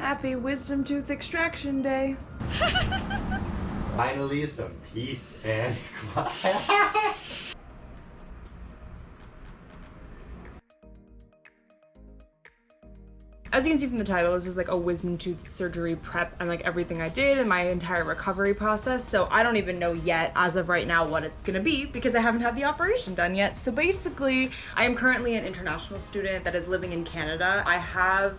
Happy Wisdom Tooth Extraction Day. Finally, some peace and quiet. As you can see from the title, this is like a wisdom tooth surgery prep and like everything I did and my entire recovery process. So I don't even know yet as of right now what it's gonna be because I haven't had the operation done yet. So basically, I am currently an international student that is living in Canada. I have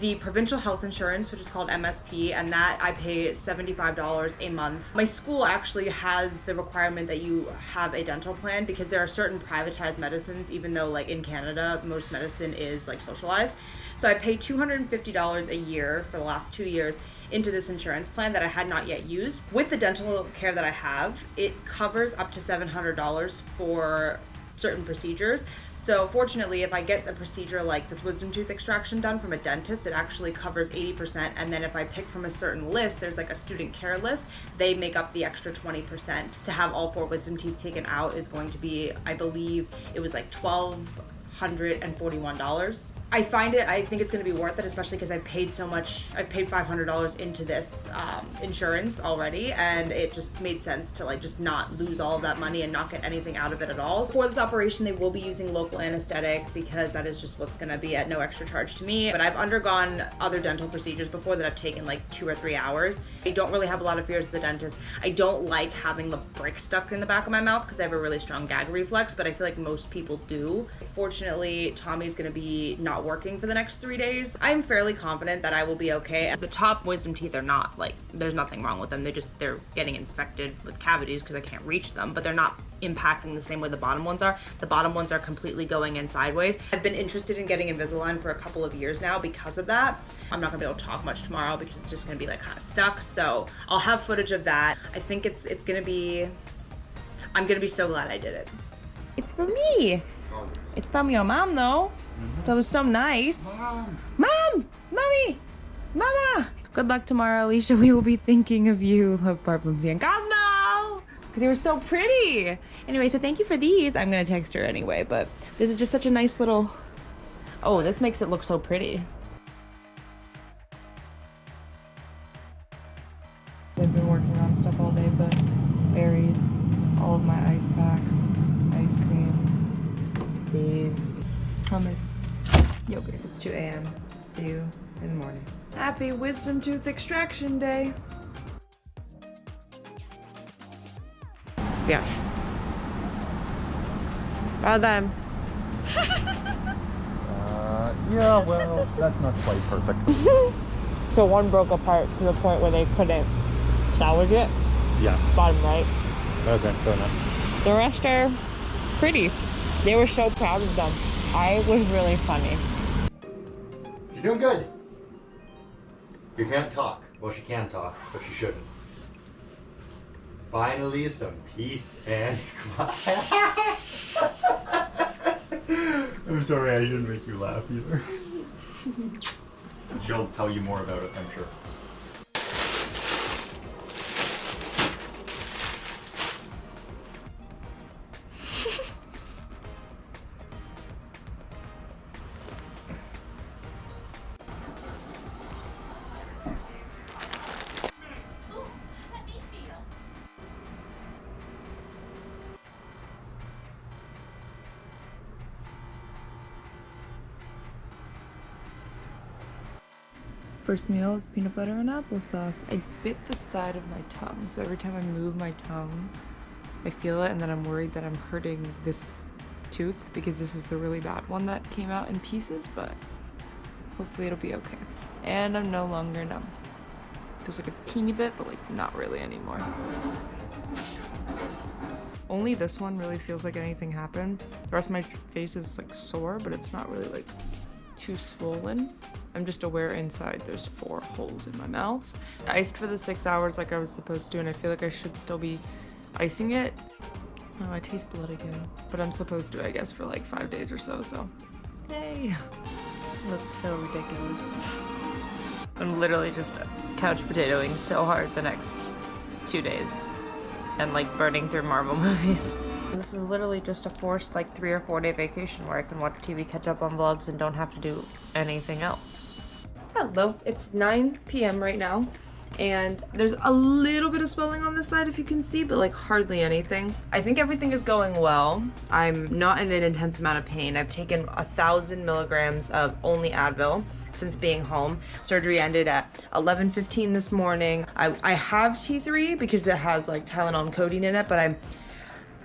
the provincial health insurance, which is called MSP, and that I pay $75 a month. My school actually has the requirement that you have a dental plan because there are certain privatized medicines, even though like in Canada, most medicine is like socialized. So I pay $250 a year for the last 2 years into this insurance plan that I had not yet used. With the dental care that I have, it covers up to $700 for certain procedures. So fortunately, if I get a procedure like this wisdom tooth extraction done from a dentist, it actually covers 80%. And then if I pick from a certain list, there's like a student care list, they make up the extra 20%. To have all 4 wisdom teeth taken out is going to be, I believe it was like $1,241. I think it's gonna be worth it, especially because I paid so much. I paid $500 into this insurance already, and it just made sense to like just not lose all of that money and not get anything out of it at all. For this operation, they will be using local anesthetic because that is just what's gonna be at no extra charge to me. But I've undergone other dental procedures before that have taken like 2 or 3 hours. I don't really have a lot of fears with the dentist. I don't like having the brick stuck in the back of my mouth because I have a really strong gag reflex, but I feel like most people do. Fortunately, Tommy's gonna be not working for the next 3 days. I'm fairly confident that I will be okay. As the top wisdom teeth are not like, there's nothing wrong with them. They're getting infected with cavities because I can't reach them, but they're not impacting the same way the bottom ones are. The bottom ones are completely going in sideways. I've been interested in getting Invisalign for a couple of years now because of that. I'm not gonna be able to talk much tomorrow because it's just gonna be like kind of stuck. So I'll have footage of that. I think it's gonna be, I'm gonna be so glad I did it. It's for me. It's from your mom though. That was so nice. Mom! Mommy! Mama! Good luck tomorrow, Alicia. We will be thinking of you. Love Parfumsy and Cosmo! Because you were so pretty. Anyway, so thank you for these. I'm gonna text her anyway, but this is just such a nice little... Oh, this makes it look so pretty. I've been working on stuff all day, but berries, all of my ice packs, ice cream, these hummus, yogurt. It's 2 a.m. See you in the morning. Happy Wisdom Tooth Extraction Day. Yeah. Well done. Yeah, well, that's not quite perfect. So one broke apart to the point where they couldn't salvage it. Yeah. Bottom right. Okay, fair enough. The rest are pretty. They were so proud of them. I was really funny. You're doing good. You can't talk. Well, she can talk, but she shouldn't. Finally, some peace and quiet. I'm sorry, I didn't make you laugh either. She'll tell you more about it, I'm sure. First meal is peanut butter and applesauce. I bit the side of my tongue, so every time I move my tongue, I feel it, and then I'm worried that I'm hurting this tooth because this is the really bad one that came out in pieces, but hopefully it'll be okay. And I'm no longer numb. Just like a teeny bit, but like not really anymore. Only this one really feels like anything happened. The rest of my face is like sore, but it's not really like too swollen. I'm just aware inside there's 4 holes in my mouth. I iced for the 6 hours like I was supposed to, and I feel like I should still be icing it. Oh, I taste blood again. But I'm supposed to, I guess, for like 5 days or so, so. Hey! Looks so ridiculous. I'm literally just couch potatoing so hard the next 2 days. And like burning through Marvel movies. This is literally just a forced like 3 or 4 day vacation where I can watch TV, catch up on vlogs, and don't have to do anything else. Hello, it's 9 p.m. right now, and there's a little bit of swelling on this side if you can see, but like hardly anything. I think everything is going well. I'm not in an intense amount of pain. I've taken 1,000 milligrams of only Advil since being home. Surgery ended at 11:15 this morning. I have T3 because it has like Tylenol and codeine in it, but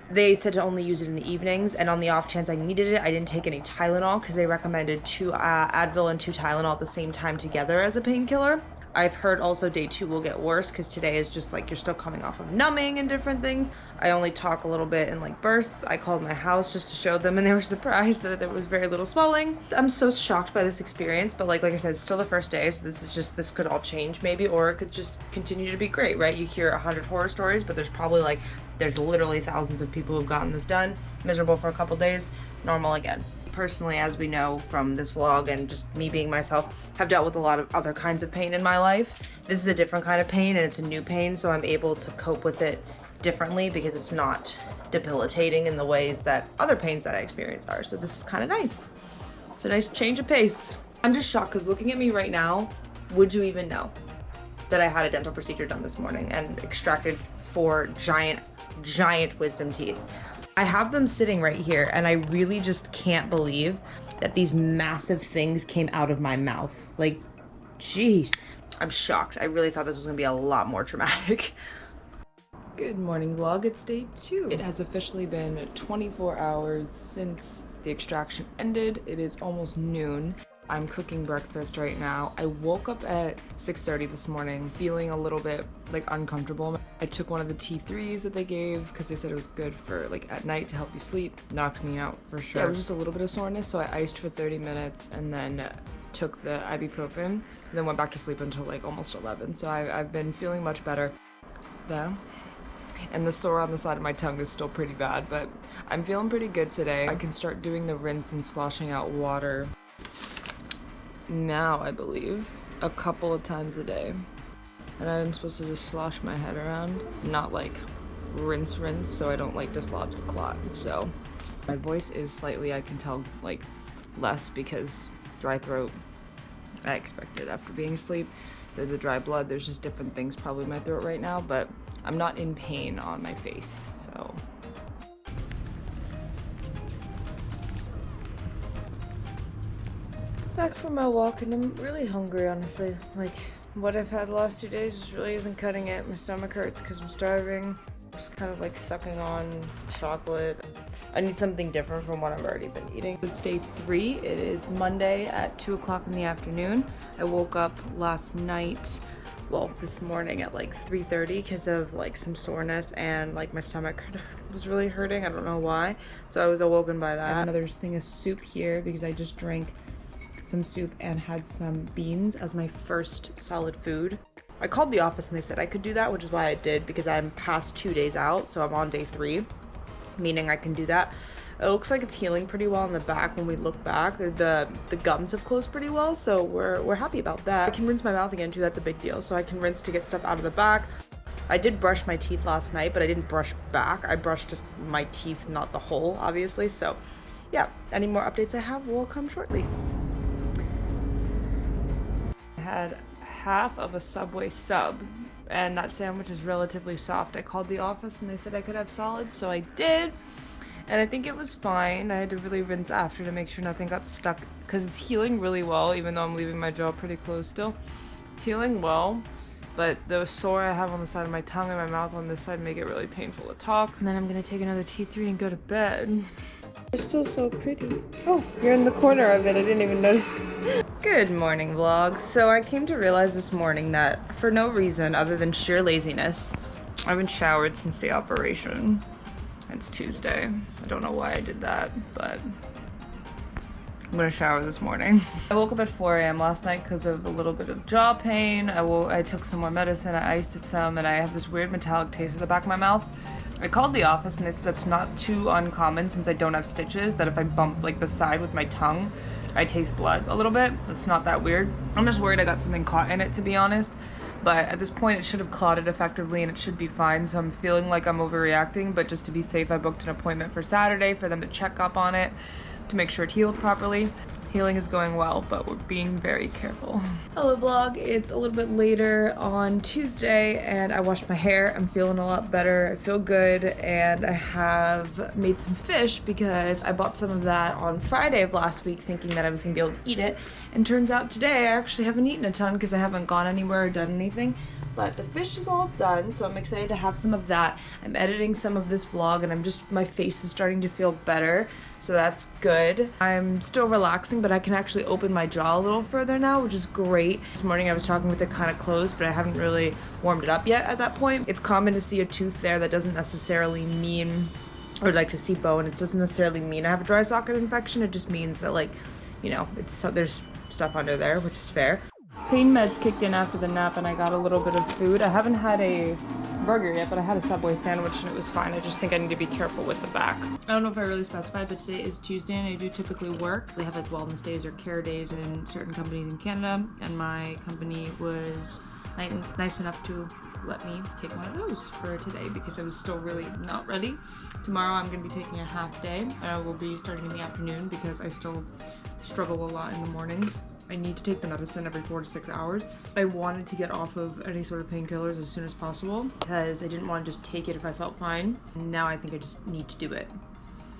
they said to only use it in the evenings, and on the off chance I needed it, I didn't take any Tylenol because they recommended 2 Advil and 2 Tylenol at the same time together as a painkiller. I've heard also day 2 will get worse because today is just like you're still coming off of numbing and different things. I only talk a little bit in like bursts. I called my house just to show them and they were surprised that there was very little swelling. I'm so shocked by this experience, but like I said, it's still the first day, so this could all change maybe, or it could just continue to be great, right? You hear 100 horror stories, but there's literally thousands of people who've gotten this done, miserable for a couple days, normal again. Personally, as we know from this vlog and just me being myself, have dealt with a lot of other kinds of pain in my life. This is a different kind of pain and it's a new pain, so I'm able to cope with it differently because it's not debilitating in the ways that other pains that I experience are. So this is kind of nice. It's a nice change of pace. I'm just shocked because looking at me right now, would you even know that I had a dental procedure done this morning and extracted 4 giant wisdom teeth? I have them sitting right here and I really just can't believe that these massive things came out of my mouth. Like, jeez, I'm shocked. I really thought this was gonna be a lot more traumatic. Good morning vlog, it's day 2. It has officially been 24 hours since the extraction ended. It is almost noon. I'm cooking breakfast right now. I woke up at 6:30 this morning feeling a little bit like uncomfortable. I took one of the T3s that they gave because they said it was good for like at night to help you sleep. Knocked me out for sure. Yeah, it was just a little bit of soreness, so I iced for 30 minutes and then took the ibuprofen and then went back to sleep until like almost 11. So I've been feeling much better though. And the sore on the side of my tongue is still pretty bad, but I'm feeling pretty good today. I can start doing the rinse and sloshing out water now, I believe, a couple of times a day. And I'm supposed to just slosh my head around, not like rinse, so I don't like dislodge the clot. So my voice is slightly, I can tell, like less because dry throat. I expected after being asleep. There's the dry blood, there's just different things probably in my throat right now, but I'm not in pain on my face, so. Back from my walk and I'm really hungry, honestly. Like, what I've had the last 2 days just really isn't cutting it. My stomach hurts because I'm starving. I'm just kind of like sucking on chocolate. I need something different from what I've already been eating. It's day 3. It is Monday at 2 o'clock in the afternoon. I woke up last night, well, this morning at like 3:30 because of like some soreness and like my stomach was really hurting. I don't know why. So I was awoken by that. I have another thing of soup here because I just drank some soup and had some beans as my first solid food. I called the office and they said I could do that, which is why I did, because I'm past 2 days out, so I'm on day 3, meaning I can do that. It looks like it's healing pretty well in the back. When we look back, the gums have closed pretty well, so we're happy about that. I can rinse my mouth again too, that's a big deal. So I can rinse to get stuff out of the back. I did brush my teeth last night, but I didn't brush back. I brushed just my teeth, not the whole, obviously. So yeah, any more updates I have will come shortly. Had half of a Subway sub and that sandwich is relatively soft. I called the office and they said I could have solid, so I did, and I think it was fine. I had to really rinse after to make sure nothing got stuck because it's healing really well, even though I'm leaving my jaw pretty closed still. It's healing well, but the sore I have on the side of my tongue and my mouth on this side make it really painful to talk. And then I'm gonna take another T3 and go to bed. You're still so pretty. Oh, you're in the corner of it. I didn't even notice. Good morning, vlog. So I came to realize this morning that for no reason other than sheer laziness, I haven't showered since the operation. It's Tuesday. I don't know why I did that, but I'm gonna shower this morning. I woke up at 4 a.m. last night because of a little bit of jaw pain. I took some more medicine, I iced it some, and I have this weird metallic taste in the back of my mouth. I called the office and they said that's not too uncommon since I don't have stitches, that if I bump like the side with my tongue, I taste blood a little bit. It's not that weird. I'm just worried I got something caught in it, to be honest. But at this point it should have clotted effectively and it should be fine. So I'm feeling like I'm overreacting, but just to be safe, I booked an appointment for Saturday for them to check up on it, to make sure it healed properly. Healing is going well, but we're being very careful. Hello vlog, it's a little bit later on Tuesday and I washed my hair. I'm feeling a lot better, I feel good, and I have made some fish because I bought some of that on Friday of last week thinking that I was gonna be able to eat it. And turns out today I actually haven't eaten a ton because I haven't gone anywhere or done anything. But the fish is all done, so I'm excited to have some of that. I'm editing some of this vlog and my face is starting to feel better, so that's good. I'm still relaxing, but I can actually open my jaw a little further now, which is great. This morning I was talking with it kind of closed, but I haven't really warmed it up yet at that point. It's common to see a tooth there. That doesn't necessarily mean, or like to see bone, it doesn't necessarily mean I have a dry socket infection. It just means that, like, you know, there's stuff under there, which is fair. Pain meds kicked in after the nap and I got a little bit of food. I haven't had a burger yet, but I had a Subway sandwich and it was fine. I just think I need to be careful with the back. I don't know if I really specified, but today is Tuesday and I do typically work. They have like wellness days or care days in certain companies in Canada, and my company was nice enough to let me take one of those for today because I was still really not ready. Tomorrow I'm going to be taking a half day and I will be starting in the afternoon because I still struggle a lot in the mornings. I need to take the medicine every 4 to 6 hours. I wanted to get off of any sort of painkillers as soon as possible because I didn't want to just take it if I felt fine. Now I think I just need to do it.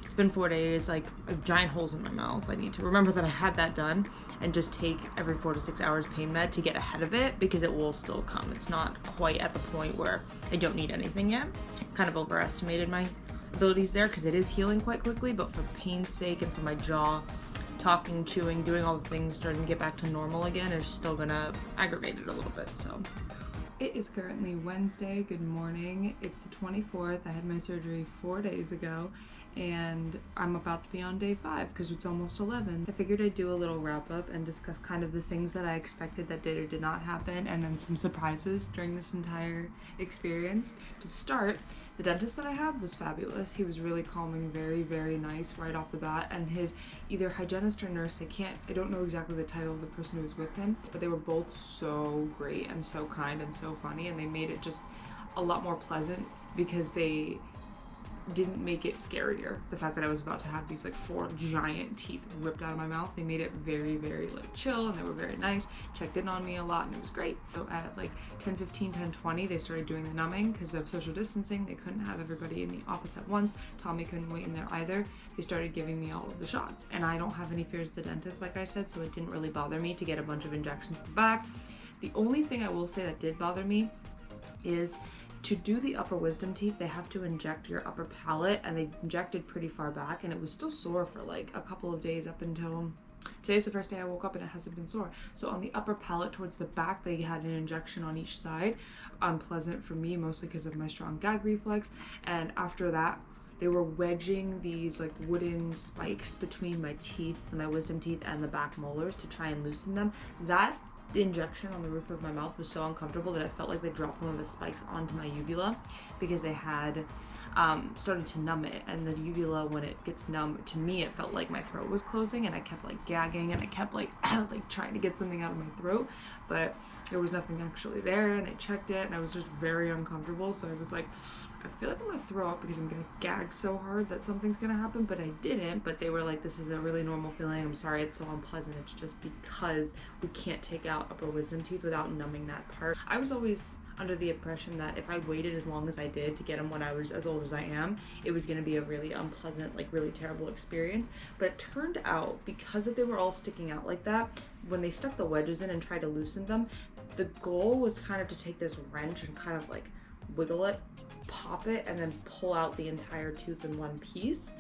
It's been 4 days, like giant holes in my mouth. I need to remember that I had that done and just take every 4 to 6 hours pain med to get ahead of it because it will still come. It's not quite at the point where I don't need anything yet. Kind of overestimated my abilities there because it is healing quite quickly, but for pain's sake and for my jaw, talking, chewing, doing all the things, starting to get back to normal again is still gonna aggravate it a little bit, so. It is currently Wednesday. Good morning. It's the 24th. I had my surgery 4 days ago and I'm about to be on day 5 because it's almost 11. I figured I'd do a little wrap up and discuss kind of the things that I expected that did or did not happen, and then some surprises during this entire experience. To start, the dentist that I have was fabulous. He was really calming, very, very nice right off the bat, and his either hygienist or nurse, I don't know exactly the title of the person who was with him, but they were both so great and so kind and so funny, and they made it just a lot more pleasant because they didn't make it scarier. The fact that I was about to have these like 4 giant teeth ripped out of my mouth, they made it very, very like chill, and they were very nice, checked in on me a lot, and it was great. So at like 10:15, 10:20, they started doing the numbing because of social distancing. They couldn't have everybody in the office at once. Tommy couldn't wait in there either. They started giving me all of the shots, and I don't have any fears of the dentist, like I said, so it didn't really bother me to get a bunch of injections in the back. The only thing I will say that did bother me is to do the upper wisdom teeth, they have to inject your upper palate, and they injected pretty far back, and it was still sore for like a couple of days up until today's the first day I woke up and it hasn't been sore. So on the upper palate towards the back, they had an injection on each side. Unpleasant for me, mostly because of my strong gag reflex. And after that, they were wedging these like wooden spikes between my teeth, my wisdom teeth, and the back molars to try and loosen them. That the injection on the roof of my mouth was so uncomfortable that I felt like they dropped one of the spikes onto my uvula because they had started to numb it, and the uvula, when it gets numb, to me it felt like my throat was closing, and I kept like gagging and I kept like like trying to get something out of my throat, but there was nothing actually there, and I checked it and I was just very uncomfortable. So I was like, I feel like I'm gonna throw up because I'm gonna gag so hard that something's gonna happen, but I didn't. But they were like, this is a really normal feeling, I'm sorry it's so unpleasant, it's just because we can't take out upper wisdom teeth without numbing that part. I was always under the impression that if I waited as long as I did to get them when I was as old as I am, it was going to be a really unpleasant, like really terrible experience. But it turned out, because they were all sticking out like that, when they stuck the wedges in and tried to loosen them, the goal was kind of to take this wrench and kind of like wiggle it, pop it, and then pull out the entire tooth in one piece.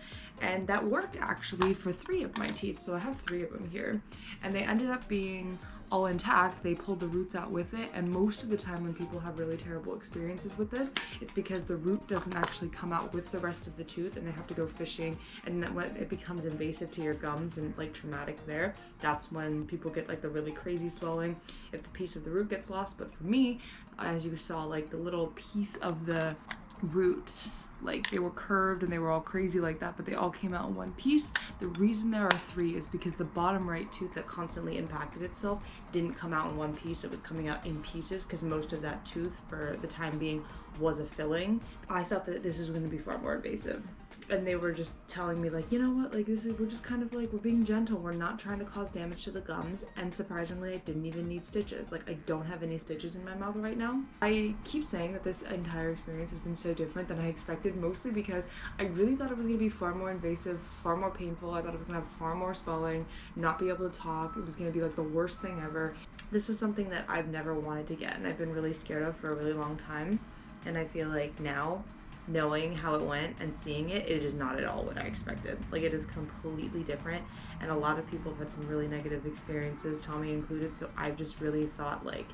And that worked actually for 3 of my teeth, so I have 3 of them here, and they ended up being all intact. They pulled the roots out with it, and most of the time when people have really terrible experiences with this, it's because the root doesn't actually come out with the rest of the tooth, and they have to go fishing, and then when it becomes invasive to your gums and like traumatic there, that's when people get like the really crazy swelling if the piece of the root gets lost. But for me, as you saw, like the little piece of the roots like they were curved and they were all crazy like that, but they all came out in one piece. The reason there are 3 is because the bottom right tooth that constantly impacted itself didn't come out in one piece. It was coming out in pieces because most of that tooth for the time being was a filling. I thought that this was going to be far more invasive, and they were just telling me like, you know what, like we're just kind of like, we're being gentle, we're not trying to cause damage to the gums. And surprisingly, I didn't even need stitches. Like I don't have any stitches in my mouth right now. I keep saying that this entire experience has been so different than I expected, mostly because I really thought it was going to be far more invasive, far more painful. I thought it was going to have far more swelling, not be able to talk. It was going to be like the worst thing ever. This is something that I've never wanted to get, and I've been really scared of for a really long time. And I feel like now, knowing how it went and seeing it, it is not at all what I expected. Like it is completely different, and a lot of people have had some really negative experiences, Tommy included, so I've just really thought like,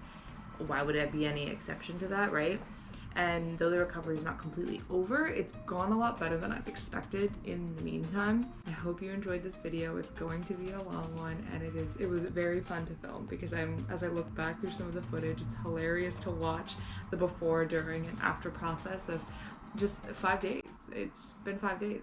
why would I be any exception to that, right? And though the recovery is not completely over, it's gone a lot better than I've expected in the meantime. I hope you enjoyed this video. It's going to be a long one, and it was very fun to film because as I look back through some of the footage, it's hilarious to watch the before, during, and after process of just 5 days. It's been 5 days.